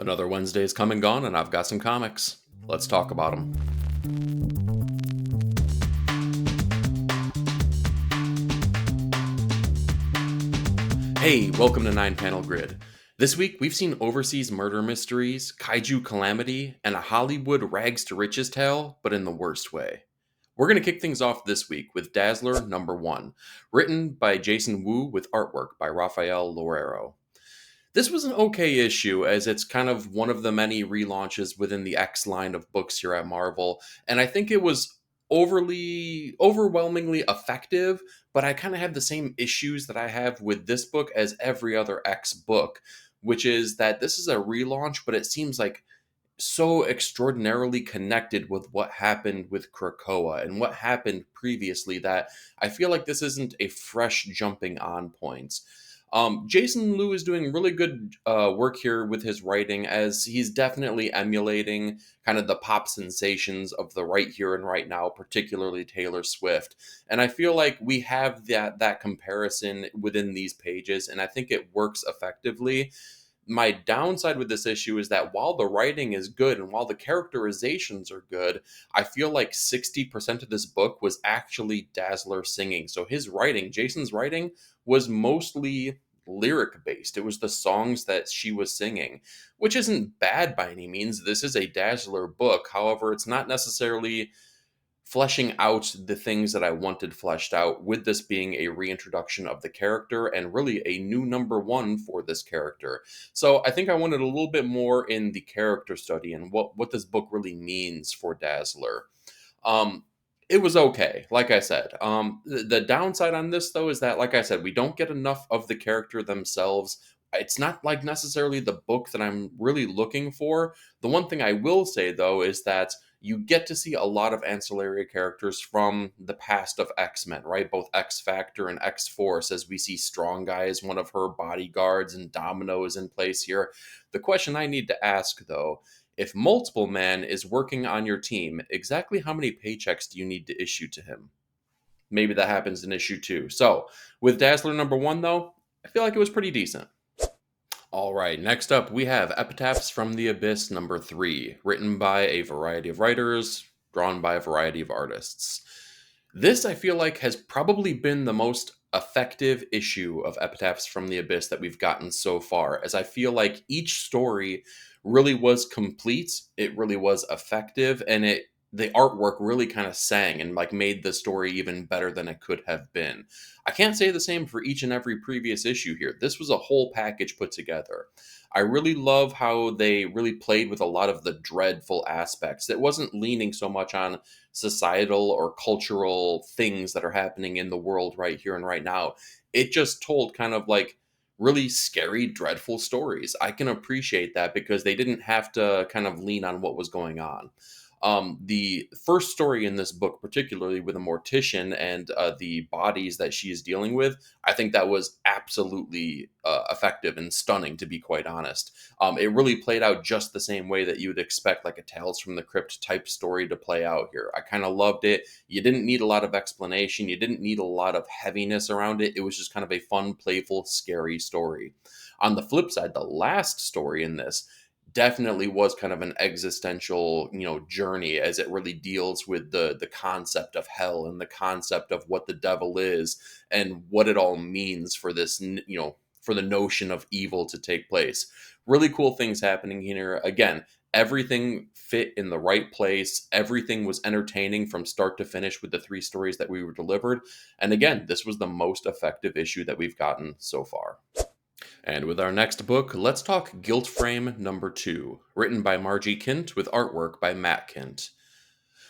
Another Wednesday's come and gone, and I've got some comics. Let's talk about them. Hey, welcome to 9 Panel Grid. This week, we've seen overseas murder mysteries, kaiju calamity, and a Hollywood rags to riches tale, but in the worst way. We're going to kick things off this week with Dazzler #1, written by Jason Wu with artwork by Rafael Loureiro. This was an okay issue, as it's kind of one of the many relaunches within the X line of books here at Marvel, and I think it was overwhelmingly effective, but I kind of have the same issues that I have with this book as every other X book, which is that this is a relaunch, but it seems like so extraordinarily connected with what happened with Krakoa and what happened previously that I feel like this isn't a fresh jumping on point. Jason Liu is doing really good work here with his writing, as he's definitely emulating kind of the pop sensations of the right here and right now, particularly Taylor Swift. And I feel like we have that comparison within these pages, and I think it works effectively. My downside with this issue is that while the writing is good and while the characterizations are good, I feel like 60% of this book was actually Dazzler singing. So his writing, Jason's writing, was mostly lyric based. It was the songs that she was singing, which isn't bad by any means. This is a Dazzler book. However, it's not necessarily fleshing out the things that I wanted fleshed out, with this being a reintroduction of the character and really a new #1 for this character. So I think I wanted a little bit more in the character study and what this book really means for Dazzler. Um, it was okay, like I said. The downside on this, though, is that, like I said, we don't get enough of the character themselves. It's not like necessarily the book that I'm really looking for. The one thing I will say, though, is that you get to see a lot of ancillary characters from the past of X-Men, right? Both X-Factor and X-Force, as we see Strong Guy as one of her bodyguards and Domino is in place here. The question I need to ask, though, if Multiple Man is working on your team, exactly how many paychecks do you need to issue to him? Maybe that happens in issue 2. So, with Dazzler #1, though, I feel like it was pretty decent. All right, next up we have Epitaphs from the Abyss #3, written by a variety of writers, drawn by a variety of artists. This, I feel like, has probably been the most effective issue of Epitaphs from the Abyss that we've gotten so far, as I feel like each story really was complete, it really was effective, and the artwork really kind of sang and like made the story even better than it could have been. I can't say the same for each and every previous issue here. This was a whole package put together. I really love how they really played with a lot of the dreadful aspects. It wasn't leaning so much on societal or cultural things that are happening in the world right here and right now. It just told kind of like really scary, dreadful stories. I can appreciate that because they didn't have to kind of lean on what was going on. The first story in this book, particularly with a mortician and the bodies that she is dealing with, I think that was absolutely effective and stunning, to be quite honest. It really played out just the same way that you would expect, like a Tales from the Crypt type story to play out here. I kind of loved it. You didn't need a lot of explanation, you didn't need a lot of heaviness around it. It was just kind of a fun, playful, scary story. On the flip side, the last story in this definitely was kind of an existential, journey, as it really deals with the concept of hell and the concept of what the devil is and what it all means for this, for the notion of evil to take place. Really cool things happening here. Again, everything fit in the right place. Everything was entertaining from start to finish with the 3 stories that we were delivered. And again, this was the most effective issue that we've gotten so far. And with our next book, let's talk Gilt Frame #2, written by Margie Kint with artwork by Matt Kint.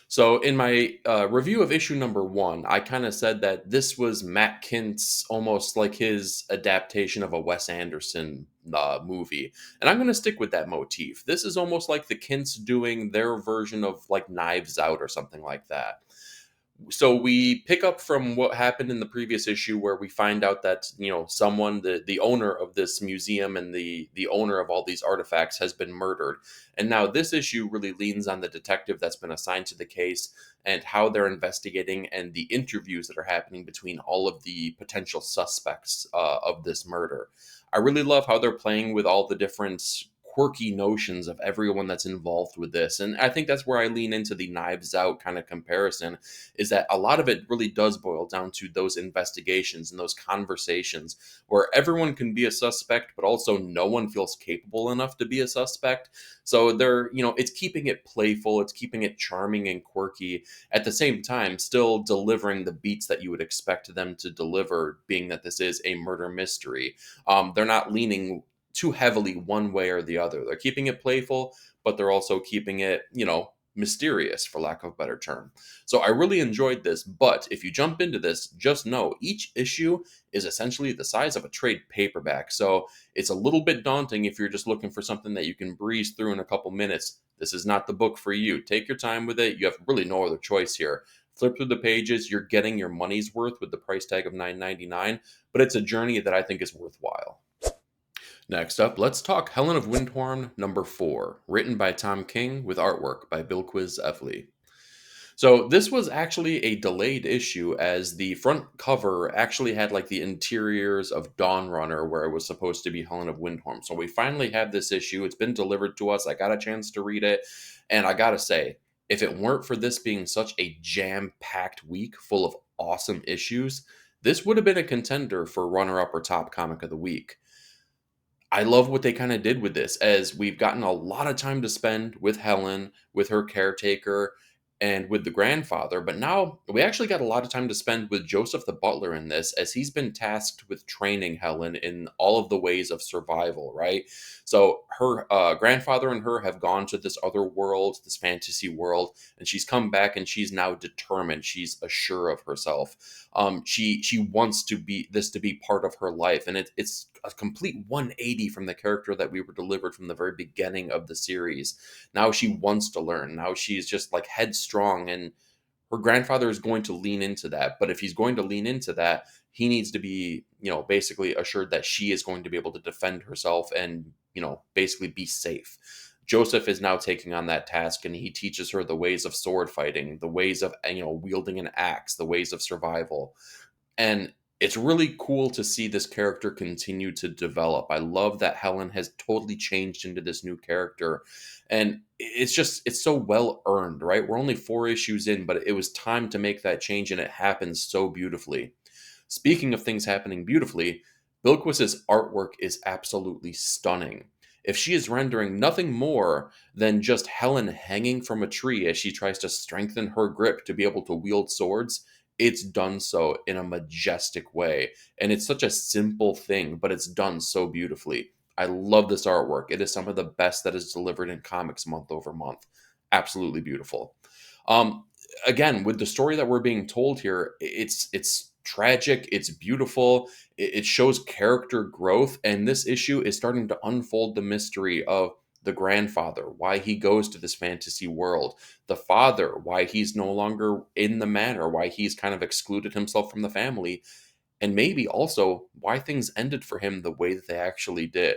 So, in my review of issue #1, I kind of said that this was Matt Kint's almost like his adaptation of a Wes Anderson movie. And I'm going to stick with that motif. This is almost like the Kints doing their version of like Knives Out or something like that. So we pick up from what happened in the previous issue, where we find out that someone, the owner of this museum and the owner of all these artifacts, has been murdered. And now this issue really leans on the detective that's been assigned to the case and how they're investigating and the interviews that are happening between all of the potential suspects of this murder. I really love how they're playing with all the different quirky notions of everyone that's involved with this. And I think that's where I lean into the Knives Out kind of comparison, is that a lot of it really does boil down to those investigations and those conversations where everyone can be a suspect, but also no one feels capable enough to be a suspect. So it's keeping it playful, it's keeping it charming and quirky, at the same time still delivering the beats that you would expect them to deliver, being that this is a murder mystery. They're not leaning too heavily one way or the other. They're keeping it playful, but they're also keeping it, mysterious, for lack of a better term. So I really enjoyed this, but if you jump into this, just know each issue is essentially the size of a trade paperback. So it's a little bit daunting if you're just looking for something that you can breeze through in a couple minutes. This is not the book for you. Take your time with it. You have really no other choice here. Flip through the pages. You're getting your money's worth with the price tag of $9.99, but it's a journey that I think is worthwhile. Next up, let's talk Helen of Wyndhorn number 4, written by Tom King with artwork by Bilquiz Evely. So this was actually a delayed issue, as the front cover actually had like the interiors of Dawn Runner, where it was supposed to be Helen of Wyndhorn. So we finally have this issue. It's been delivered to us. I got a chance to read it, and I gotta say, if it weren't for this being such a jam-packed week full of awesome issues, this would have been a contender for runner-up or top comic of the week. I love what they kind of did with this, as we've gotten a lot of time to spend with Helen, with her caretaker, and with the grandfather. But now we actually got a lot of time to spend with Joseph the butler in this, as he's been tasked with training Helen in all of the ways of survival, right? So her grandfather and her have gone to this other world, this fantasy world, and she's come back and she's now determined. She's assured of herself. She wants to be part of her life, and it's a complete 180 from the character that we were delivered from the very beginning of the series. Now she wants to learn. Now she's just like headstrong, and her grandfather is going to lean into that. But if he's going to lean into that, he needs to be, basically assured that she is going to be able to defend herself and, basically be safe. Joseph is now taking on that task, and he teaches her the ways of sword fighting, the ways of, wielding an axe, the ways of survival. And it's really cool to see this character continue to develop. I love that Helen has totally changed into this new character. And it's so well earned, right? We're only 4 issues in, but it was time to make that change, and it happens so beautifully. Speaking of things happening beautifully, Bilquis's artwork is absolutely stunning. If she is rendering nothing more than just Helen hanging from a tree as she tries to strengthen her grip to be able to wield swords, it's done so in a majestic way. And it's such a simple thing, but it's done so beautifully. I love this artwork. It is some of the best that is delivered in comics month over month. Absolutely beautiful. Again, with the story that we're being told here, it's tragic, it's beautiful, it shows character growth, and this issue is starting to unfold the mystery of the grandfather, why he goes to this fantasy world, the father, why he's no longer in the manor, why he's kind of excluded himself from the family, and maybe also why things ended for him the way that they actually did.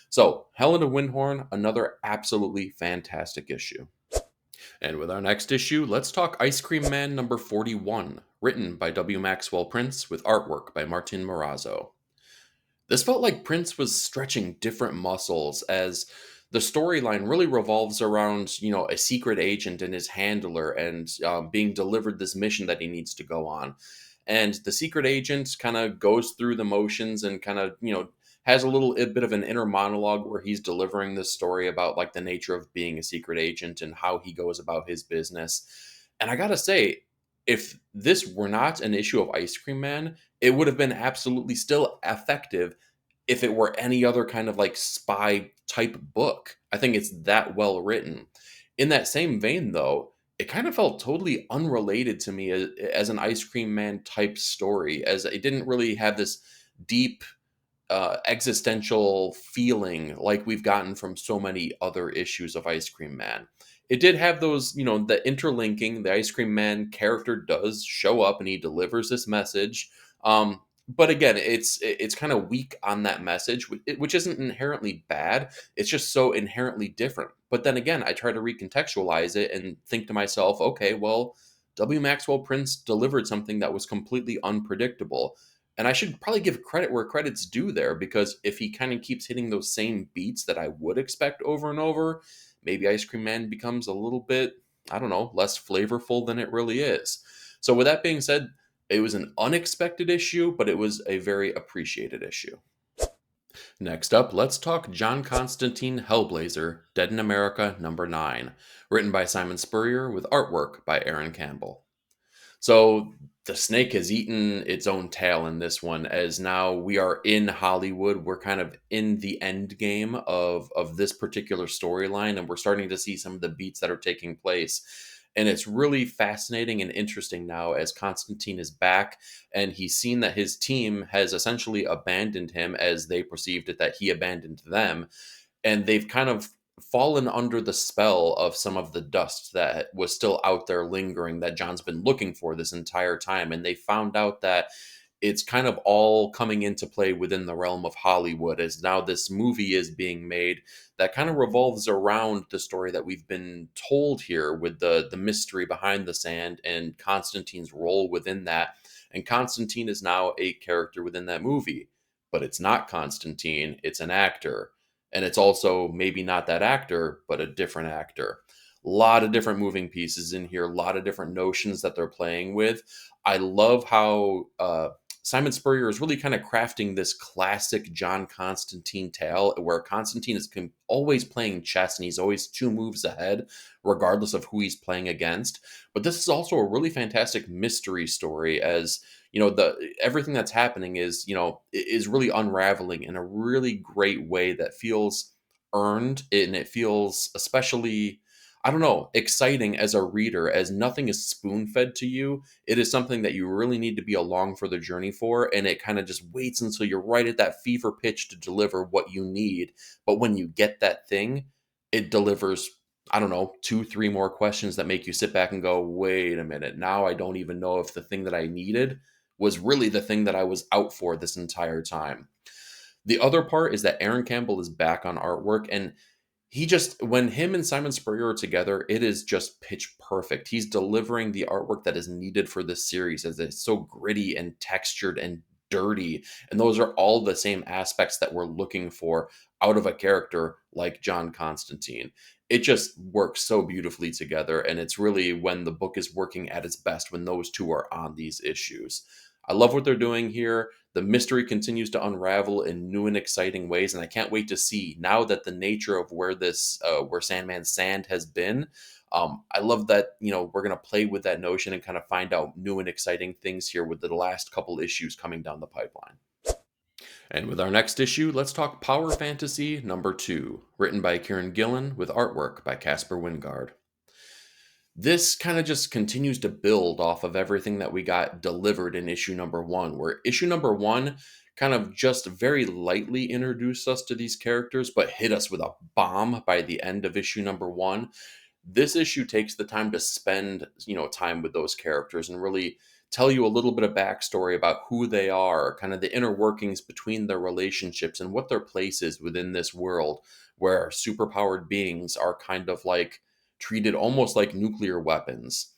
So, Helen of Wyndhorn, another absolutely fantastic issue. And with our next issue, let's talk Ice Cream Man number 41, written by W. Maxwell Prince with artwork by Martin Morazzo. This felt like Prince was stretching different muscles, as the storyline really revolves around, a secret agent and his handler, and being delivered this mission that he needs to go on. And the secret agent kind of goes through the motions and kind of, has a bit of an inner monologue where he's delivering this story about like the nature of being a secret agent and how he goes about his business. And I gotta say, if this were not an issue of Ice Cream Man, it would have been absolutely still effective if it were any other kind of like spy type book. I think it's that well written. In that same vein, though, it kind of felt totally unrelated to me as an Ice Cream Man type story, as it didn't really have this deep existential feeling like we've gotten from so many other issues of Ice Cream Man. It did have those, the interlinking. The Ice Cream Man character does show up and he delivers this message. But again, it's kind of weak on that message, which isn't inherently bad. It's just so inherently different. But then again, I try to recontextualize it and think to myself, okay, well, W. Maxwell Prince delivered something that was completely unpredictable. And I should probably give credit where credit's due there, because if he kind of keeps hitting those same beats that I would expect over and over, maybe Ice Cream Man becomes a little bit, I don't know, less flavorful than it really is. So, with that being said, it was an unexpected issue, but it was a very appreciated issue. Next up, let's talk John Constantine Hellblazer, Dead in America number 9, written by Simon Spurrier with artwork by Aaron Campbell. So the snake has eaten its own tail in this one, as now we are in Hollywood. We're kind of in the end game of this particular storyline, and we're starting to see some of the beats that are taking place. And it's really fascinating and interesting now as Constantine is back and he's seen that his team has essentially abandoned him, as they perceived it that he abandoned them, and they've kind of fallen under the spell of some of the dust that was still out there lingering that John's been looking for this entire time. And they found out that it's kind of all coming into play within the realm of Hollywood, as now this movie is being made that kind of revolves around the story that we've been told here, with the mystery behind the sand and Constantine's role within that. And Constantine is now a character within that movie, but it's not Constantine, it's an actor. And it's also maybe not that actor, but a different actor. A lot of different moving pieces in here, a lot of different notions that they're playing with. I love how Simon Spurrier is really kind of crafting this classic John Constantine tale, where Constantine is always playing chess and he's always 2 moves ahead, regardless of who he's playing against. But this is also a really fantastic mystery story, as the everything that's happening is really unraveling in a really great way that feels earned, and it feels especially, I don't know, exciting as a reader, as nothing is spoon fed to you. It is something that you really need to be along for the journey for, and it kind of just waits until you're right at that fever pitch to deliver what you need. But when you get that thing, it delivers, I don't know, 2 3 more questions that make you sit back and go, wait a minute, now I don't even know if the thing that I needed was really the thing that I was out for this entire time. The other part is that Aaron Campbell is back on artwork, and when him and Simon Spurrier are together, it is just pitch perfect. He's delivering the artwork that is needed for this series, as it's so gritty and textured and dirty. And those are all the same aspects that we're looking for out of a character like John Constantine. It just works so beautifully together. And it's really when the book is working at its best, when those two are on these issues. I love what they're doing here. The mystery continues to unravel in new and exciting ways, and I can't wait to see, now that the nature of where Sandman's sand has been. I love that we're gonna play with that notion and kind of find out new and exciting things here with the last couple issues coming down the pipeline. And with our next issue, let's talk Power Fantasy number 2, written by Kieran Gillen with artwork by Casper Wingard. This kind of just continues to build off of everything that we got delivered in issue number 1, where issue number 1 kind of just very lightly introduced us to these characters, but hit us with a bomb by the end of issue number 1. This issue takes the time to spend, time with those characters and really tell you a little bit of backstory about who they are, kind of the inner workings between their relationships and what their place is within this world, where superpowered beings are kind of like treated almost like nuclear weapons.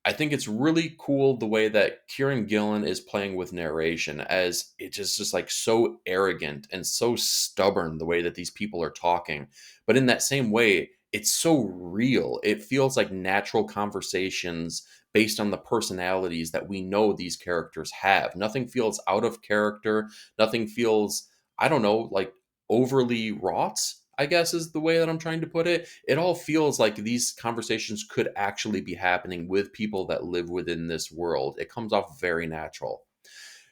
I think it's really cool the way that Kieran Gillen is playing with narration, as it is just like so arrogant and so stubborn the way that these people are talking. But in that same way, it's so real. It feels like natural conversations based on the personalities that we know these characters have. Nothing feels out of character. Nothing feels, I don't know, like overly wrought, I guess is the way that I'm trying to put it. It all feels like these conversations could actually be happening with people that live within this world. It comes off very natural.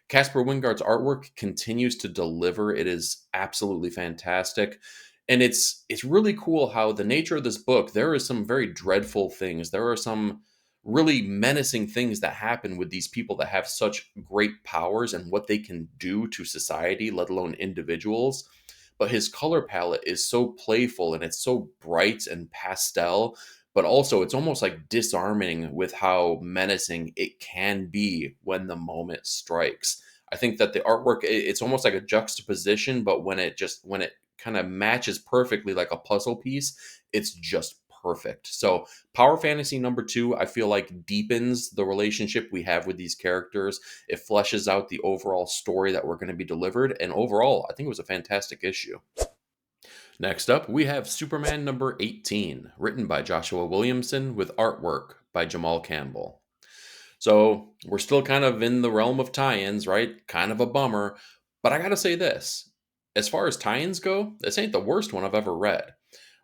Casper Wingard's artwork continues to deliver. It is absolutely fantastic. And it's really cool how the nature of this book, there is some very dreadful things. There are some really menacing things that happen with these people that have such great powers and what they can do to society, let alone individuals. But his color palette is so playful and it's so bright and pastel, but also it's almost like disarming with how menacing it can be when the moment strikes. I think that the artwork, it's almost like a juxtaposition, but when it kind of matches perfectly like a puzzle piece, it's just perfect. So Power Fantasy number 2, I feel like deepens the relationship we have with these characters. It fleshes out the overall story that we're going to be delivered. And overall, I think it was a fantastic issue. Next up, we have Superman number 18, written by Joshua Williamson with artwork by Jamal Campbell. So we're still kind of in the realm of tie-ins, right? Kind of a bummer. But I gotta say this. As far as tie-ins go, this ain't the worst one I've ever read.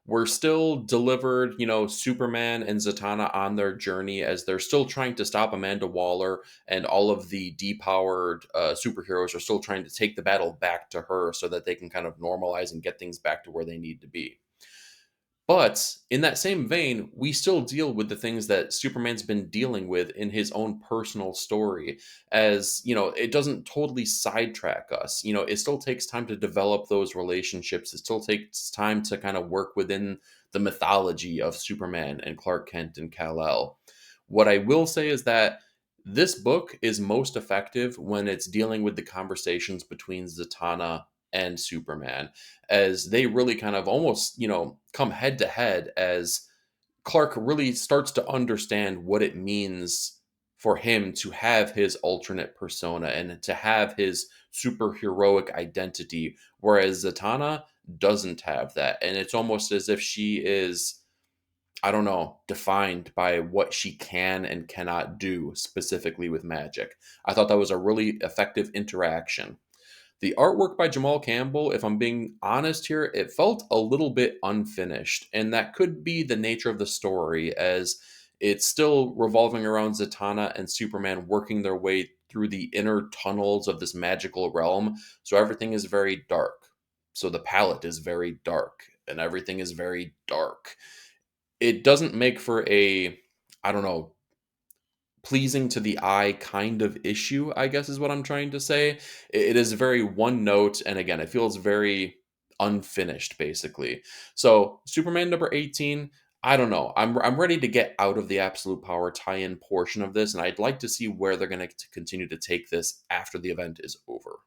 We're still delivered, Superman and Zatanna on their journey as they're still trying to stop Amanda Waller, and all of the depowered superheroes are still trying to take the battle back to her so that they can kind of normalize and get things back to where they need to be. But in that same vein, we still deal with the things that Superman's been dealing with in his own personal story. As, it doesn't totally sidetrack us. It still takes time to develop those relationships. It still takes time to kind of work within the mythology of Superman and Clark Kent and Kal-El. What I will say is that this book is most effective when it's dealing with the conversations between Zatanna and Superman, as they really kind of almost, come head to head, as Clark really starts to understand what it means for him to have his alternate persona and to have his superheroic identity, whereas Zatanna doesn't have that. And it's almost as if she is, I don't know, defined by what she can and cannot do specifically with magic. I thought that was a really effective interaction. The artwork by Jamal Campbell, if I'm being honest here, it felt a little bit unfinished. And that could be the nature of the story, as it's still revolving around Zatanna and Superman working their way through the inner tunnels of this magical realm. So everything is very dark. So the palette is very dark, and everything is very dark. It doesn't make for a, I don't know, pleasing to the eye kind of issue, I guess is what I'm trying to say. It is very one note, and again, it feels very unfinished, basically. So Superman number 18, I don't know. I'm ready to get out of the Absolute Power tie-in portion of this, and I'd like to see where they're going to continue to take this after the event is over.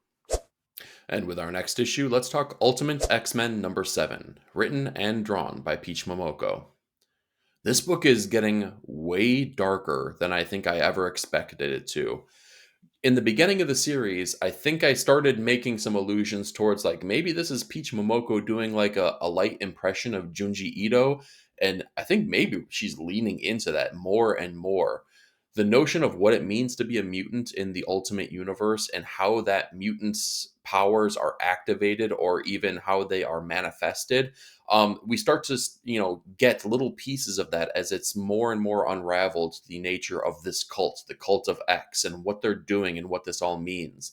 And with our next issue, let's talk Ultimate X-Men number 7, written and drawn by Peach Momoko. This book is getting way darker than I think I ever expected it to. In the beginning of the series, I think I started making some allusions towards, like, maybe this is Peach Momoko doing like a light impression of Junji Ito, and I think maybe she's leaning into that more and more. The notion of what it means to be a mutant in the Ultimate Universe, and how that mutant's powers are activated or even how they are manifested, we start to get little pieces of that as it's more and more unraveled, the nature of this cult, the cult of X, and what they're doing and what this all means.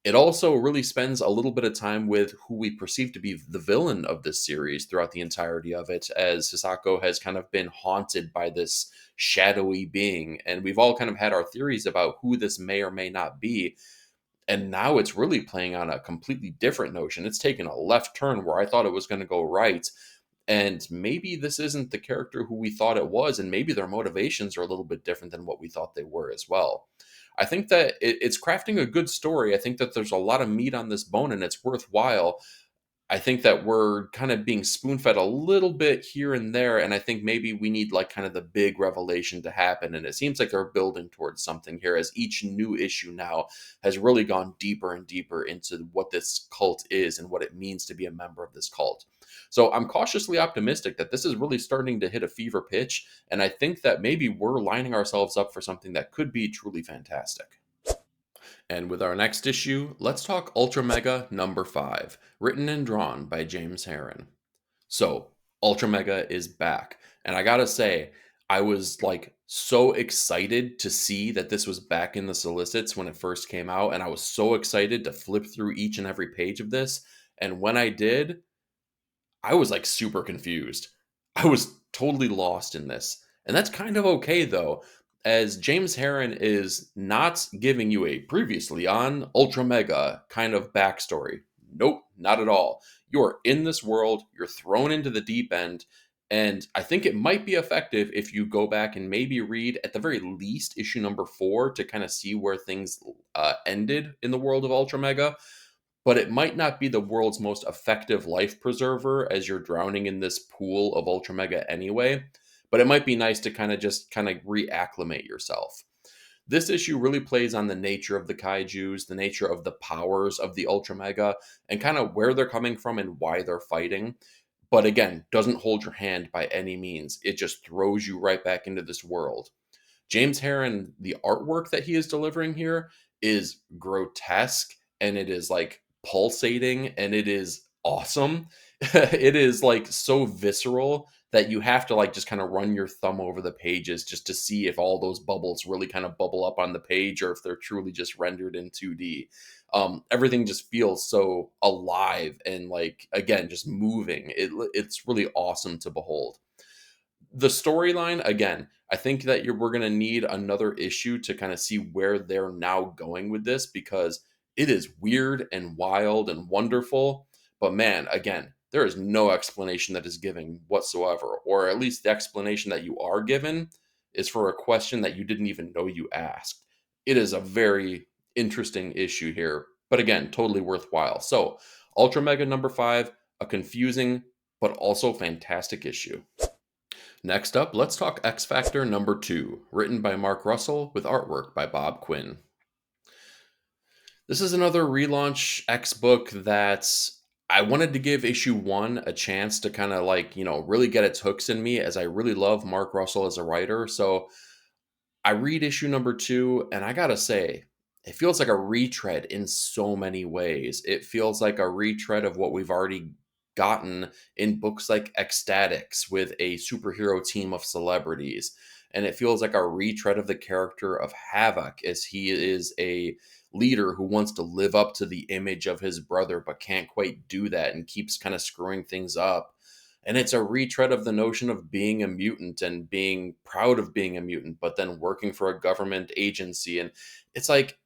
It also really spends a little bit of time with who we perceive to be the villain of this series throughout the entirety of it, as Hisako has kind of been haunted by this shadowy being, and we've all kind of had our theories about who this may or may not be. And now it's really playing on a completely different notion. It's taken a left turn where I thought it was going to go right. And maybe this isn't the character who we thought it was, and maybe their motivations are a little bit different than what we thought they were as well. I think that it's crafting a good story. I think that there's a lot of meat on this bone, and it's worthwhile. I think that we're kind of being spoon fed a little bit here and there. And I think maybe we need like kind of the big revelation to happen. And it seems like they're building towards something here, as each new issue now has really gone deeper and deeper into what this cult is and what it means to be a member of this cult. So I'm cautiously optimistic that this is really starting to hit a fever pitch. And I think that maybe we're lining ourselves up for something that could be truly fantastic. And with our next issue, let's talk Ultramega number 5, written and drawn by James Herron. So, Ultramega is back. And I gotta say, I was like so excited to see that this was back in the solicits when it first came out. And I was so excited to flip through each and every page of this. And when I did, I was like super confused. I was totally lost in this. And that's kind of okay though, as James Herron is not giving you a previously on Ultramega kind of backstory. Nope, not at all. You're in this world, you're thrown into the deep end, and I think it might be effective if you go back and maybe read at the very least issue number 4 to kind of see where things ended in the world of Ultramega. but it might not be the world's most effective life preserver as you're drowning in this pool of Ultramega anyway. But it might be nice to kind of reacclimate yourself. This issue really plays on the nature of the kaijus, the nature of the powers of the Ultramega, and kind of where they're coming from and why they're fighting. But again, doesn't hold your hand by any means. It just throws you right back into this world. James Herron, the artwork that he is delivering here is grotesque, and it is like pulsating, and it is awesome. It is like so visceral that you have to like just kind of run your thumb over the pages just to see if all those bubbles really kind of bubble up on the page or if they're truly just rendered in 2D. Everything just feels so alive and like again just moving. It's really awesome to behold. The storyline, again, I think that we're going to need another issue to kind of see where they're now going with this, because it is weird and wild and wonderful. But man, again, there is no explanation that is given whatsoever, or at least the explanation that you are given is for a question that you didn't even know you asked. It is a very interesting issue here, but again, totally worthwhile. So, Ultramega number 5, a confusing but also fantastic issue. Next up, let's talk X Factor number 2, written by Mark Russell with artwork by Bob Quinn. This is another relaunch X book that I wanted to give issue 1 a chance to kind of like, really get its hooks in me, as I really love Mark Russell as a writer. So I read issue number 2, and I gotta say, it feels like a retread in so many ways. It feels like a retread of what we've already gotten in books like Ecstatics with a superhero team of celebrities. And it feels like a retread of the character of Havoc, as he is a leader who wants to live up to the image of his brother, but can't quite do that and keeps kind of screwing things up. And it's a retread of the notion of being a mutant and being proud of being a mutant, but then working for a government agency. And it's like,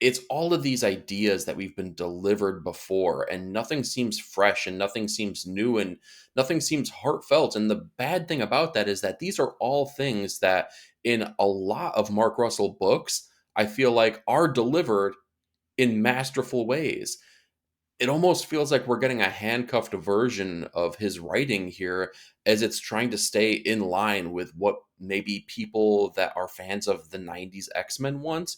it's all of these ideas that we've been delivered before, and nothing seems fresh and nothing seems new and nothing seems heartfelt. And the bad thing about that is that these are all things that in a lot of Mark Russell books, I feel like are delivered in masterful ways. It almost feels like we're getting a handcuffed version of his writing here, as it's trying to stay in line with what maybe people that are fans of the 90s X-Men want.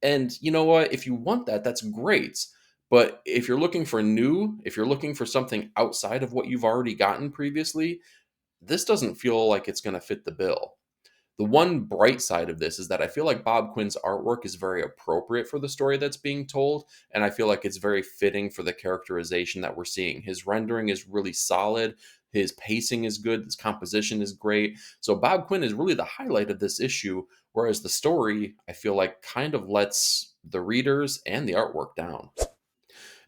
And you know what? If you want that, that's great. But if you're looking for new, if you're looking for something outside of what you've already gotten previously, this doesn't feel like it's going to fit the bill. The one bright side of this is that I feel like Bob Quinn's artwork is very appropriate for the story that's being told, and I feel like it's very fitting for the characterization that we're seeing. His rendering is really solid, his pacing is good, his composition is great. So Bob Quinn is really the highlight of this issue, whereas the story, I feel like, kind of lets the readers and the artwork down.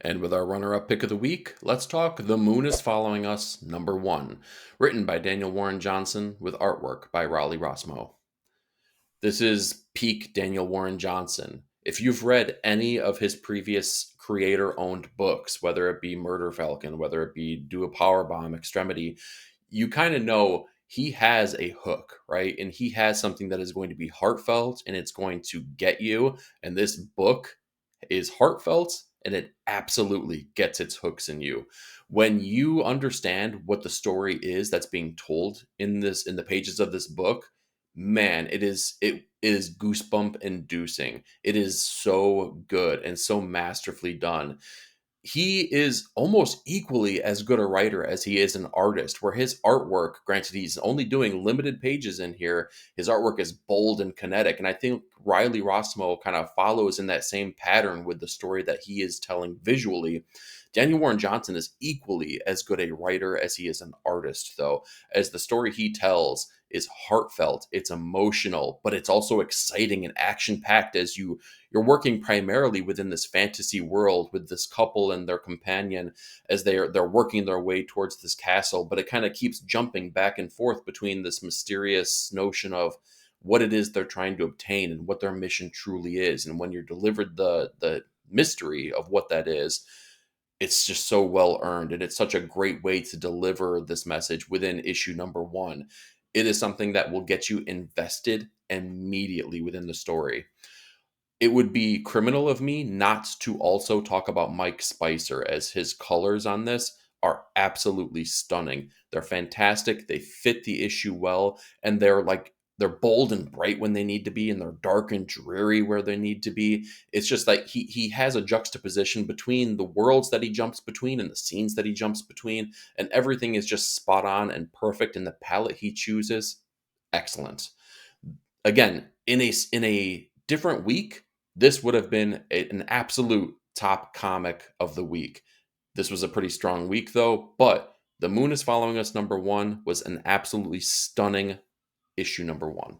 And with our runner-up pick of the week, let's talk The Moon is Following Us, number 1, written by Daniel Warren Johnson with artwork by Raleigh Rossmo. This is peak Daniel Warren Johnson. If you've read any of his previous creator-owned books, whether it be Murder Falcon, whether it be Do a Powerbomb, Extremity, you kind of know he has a hook, right? And he has something that is going to be heartfelt and it's going to get you. And this book is heartfelt and it absolutely gets its hooks in you. When you understand what the story is that's being told in the pages of this book, man, it is goosebump inducing. It is so good and so masterfully done. He is almost equally as good a writer as he is an artist, where his artwork, granted he's only doing limited pages in here, his artwork is bold and kinetic. And I think Riley Rossmo kind of follows in that same pattern with the story that he is telling visually. Daniel Warren Johnson is equally as good a writer as he is an artist, though, as the story he tells is heartfelt, it's emotional, but it's also exciting and action-packed, as you're working primarily within this fantasy world with this couple and their companion as they're working their way towards this castle. But it kind of keeps jumping back and forth between this mysterious notion of what it is they're trying to obtain and what their mission truly is. And when you're delivered the mystery of what that is, it's just so well earned, and it's such a great way to deliver this message within issue number 1. It is something that will get you invested immediately within the story. it would be criminal of me not to also talk about Mike Spicer, as his colors on this are absolutely stunning. They're fantastic. They fit the issue well, and they're bold and bright when they need to be, and they're dark and dreary where they need to be. It's just like he has a juxtaposition between the worlds that he jumps between and the scenes that he jumps between, and everything is just spot on and perfect. And the palette he chooses, excellent. Again, in a different week, this would have been an absolute top comic of the week. This was a pretty strong week, though, but The Moon is Following Us #1 was an absolutely stunning issue #1.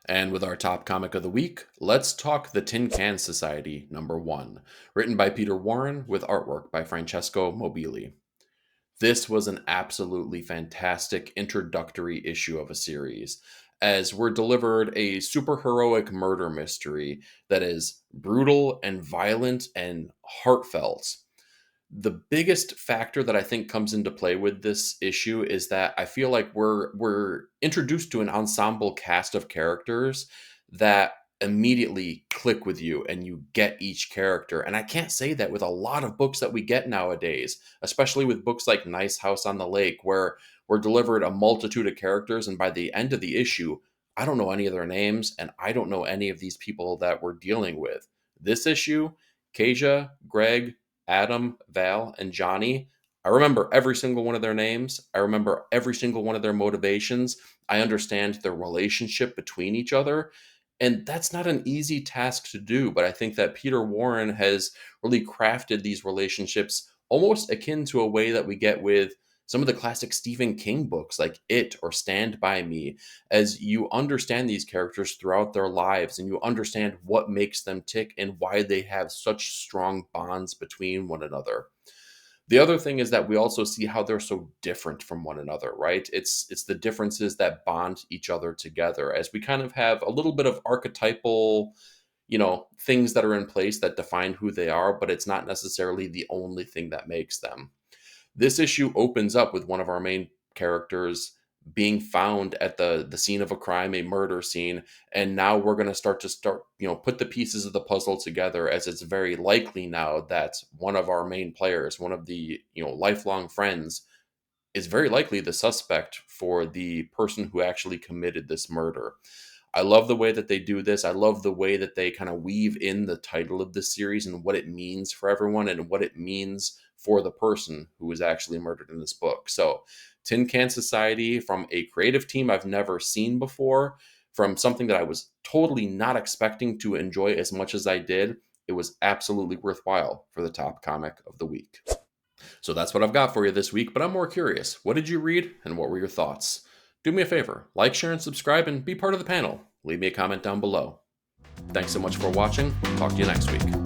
And with our top comic of the week, let's talk The Tin Can Society #1, written by Peter Warren with artwork by Francesco Mobili. This was an absolutely fantastic introductory issue of a series, as we're delivered a superheroic murder mystery that is brutal and violent and heartfelt. The biggest factor that I think comes into play with this issue is that I feel like we're introduced to an ensemble cast of characters that immediately click with you and you get each character. And I can't say that with a lot of books that we get nowadays, especially with books like Nice House on the Lake, where we're delivered a multitude of characters, and by the end of the issue, I don't know any of their names and I don't know any of these people that we're dealing with. This issue, Kasia, Greg, Adam, Val, and Johnny, I remember every single one of their names. I remember every single one of their motivations. I understand their relationship between each other. And that's not an easy task to do, but I think that Peter Warren has really crafted these relationships almost akin to a way that we get with some of the classic Stephen King books like It or Stand By Me, as you understand these characters throughout their lives and you understand what makes them tick and why they have such strong bonds between one another. The other thing is that we also see how they're so different from one another, right? It's the differences that bond each other together, as we kind of have a little bit of archetypal, things that are in place that define who they are, but it's not necessarily the only thing that makes them. This issue opens up with one of our main characters being found at the scene of a crime, a murder scene, and now we're going to put the pieces of the puzzle together, as it's very likely now that one of our main players, one of the lifelong friends, is very likely the suspect for the person who actually committed this murder. I love the way that they do this. I love the way that they kind of weave in the title of this series and what it means for everyone and what it means for the person who was actually murdered in this book. So, Tin Can Society, from a creative team I've never seen before, from something that I was totally not expecting to enjoy as much as I did, it was absolutely worthwhile for the top comic of the week. So that's what I've got for you this week, but I'm more curious. What did you read and what were your thoughts? Do me a favor, like, share, and subscribe, and be part of the panel. Leave me a comment down below. Thanks so much for watching. Talk to you next week.